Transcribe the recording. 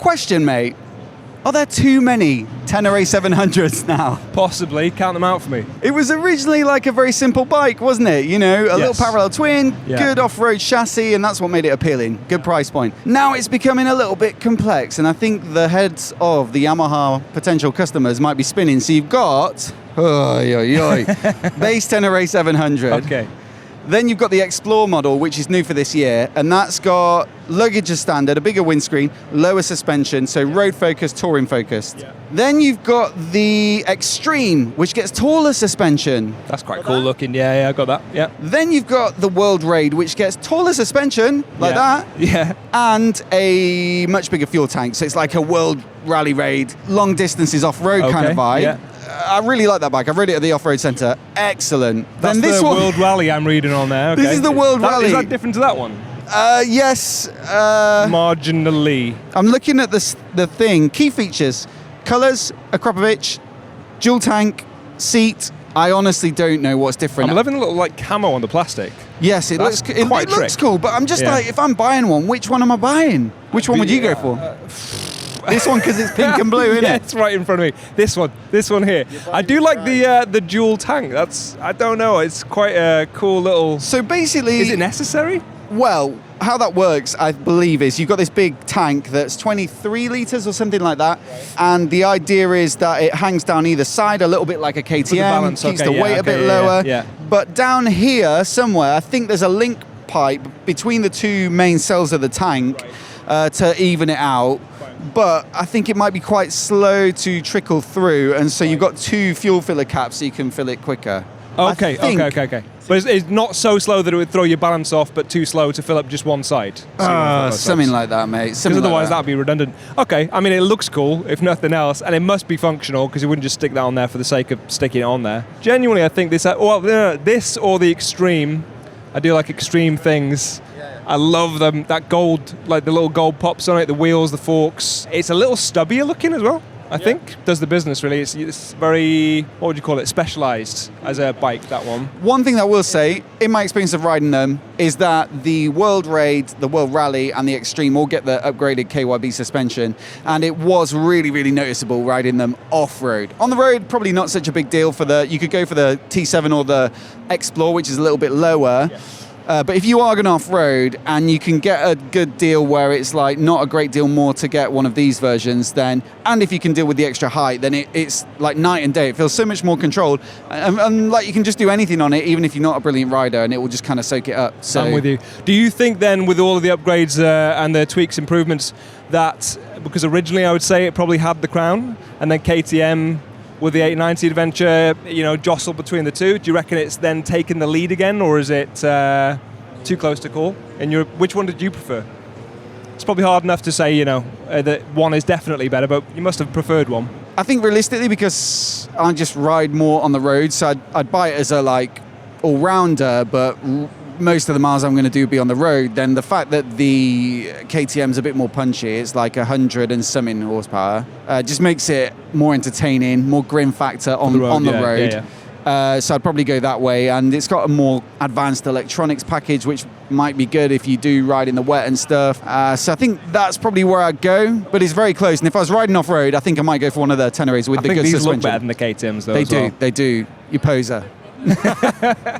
Question, mate. Are there too many Tenere 700s now? Possibly. Count them out for me. It was originally like a very simple bike, wasn't it? You know, a little parallel twin, good off-road chassis, and that's what made it appealing. Good price point. Now it's becoming a little bit complex, and I think the heads of the Yamaha potential customers might be spinning. So you've got base Tenere 700. Okay. Then you've got the Explore model, which is new for this year, and that's got luggage as standard, a bigger windscreen, lower suspension, so road focused, touring focused. Yeah. Then you've got the Extreme, which gets taller suspension. That's quite cool looking. Yeah, I got that. Yeah. Then you've got the World Raid, which gets taller suspension, like that. Yeah. And a much bigger fuel tank, so it's like a World Rally Raid, long distances off-road kind of vibe. Yeah. I really like that bike. I've rode it at the off-road centre. Excellent. That's then this the World Rally I'm reading on there. Okay. This is the World Rally. Is that different to that one? Yes. Marginally. I'm looking at the thing. Key features. Colours, Akrapovic, dual tank, seat. I honestly don't know what's different. I'm loving the little like camo on the plastic. Yes, it looks cool, but I'm just like, if I'm buying one, which one am I buying? Which one would you go for? This one, because it's pink and blue, isn't it? It's right in front of me. This one here. I do like the dual tank. I don't know, it's quite a cool little... So basically... Is it necessary? Well, how that works, I believe, is you've got this big tank that's 23 litres or something like that, and the idea is that it hangs down either side a little bit like a KTM, keeps the weight a bit lower. Yeah. But down here somewhere, I think there's a link pipe between the two main cells of the tank to even it out. But I think it might be quite slow to trickle through, and so you've got two fuel filler caps so you can fill it quicker. Okay. But it's not so slow that it would throw your balance off, but too slow to fill up just one side. Something like that, mate. Because otherwise that'd be redundant. Okay, I mean, it looks cool, if nothing else, and it must be functional, because you wouldn't just stick that on there for the sake of sticking it on there. Genuinely, I think this or the Extreme, I do like Extreme things. I love them. That gold, like the little gold pops on it, the wheels, the forks. It's a little stubbier looking as well, I think. Does the business, really. It's very, what would you call it, specialised as a bike, that one. One thing that I will say, in my experience of riding them, is that the World Raid, the World Rally, and the Extreme all get the upgraded KYB suspension, and it was really, really noticeable riding them off-road. On the road, probably not such a big deal you could go for the T7 or the Explore, which is a little bit lower. Yeah. But if you are going off-road and you can get a good deal where it's like not a great deal more to get one of these versions, then, and if you can deal with the extra height, then it's like night and day. It feels so much more controlled, and like you can just do anything on it, even if you're not a brilliant rider, and it will just kind of soak it up. So I'm with you. Do you think then, with all of the upgrades and the tweaks, improvements, that, because originally I would say it probably had the crown, and then KTM with the 890 Adventure, jostle between the two? Do you reckon it's then taken the lead again, or is it too close to call? And which one did you prefer? It's probably hard enough to say, that one is definitely better, but you must have preferred one. I think realistically, because I just ride more on the road, so I'd buy it as a all-rounder, but most of the miles I'm going to do be on the road. Then the fact that the KTM's a bit more punchy, it's like 100 and something horsepower, just makes it more entertaining, more grim factor on the road. So I'd probably go that way, and it's got a more advanced electronics package, which might be good if you do ride in the wet and stuff. So I think that's probably where I'd go, but it's very close. And if I was riding off-road, I think I might go for one of the Teneres with the good suspension. I think these look better than the KTMs, though. They do. You poser.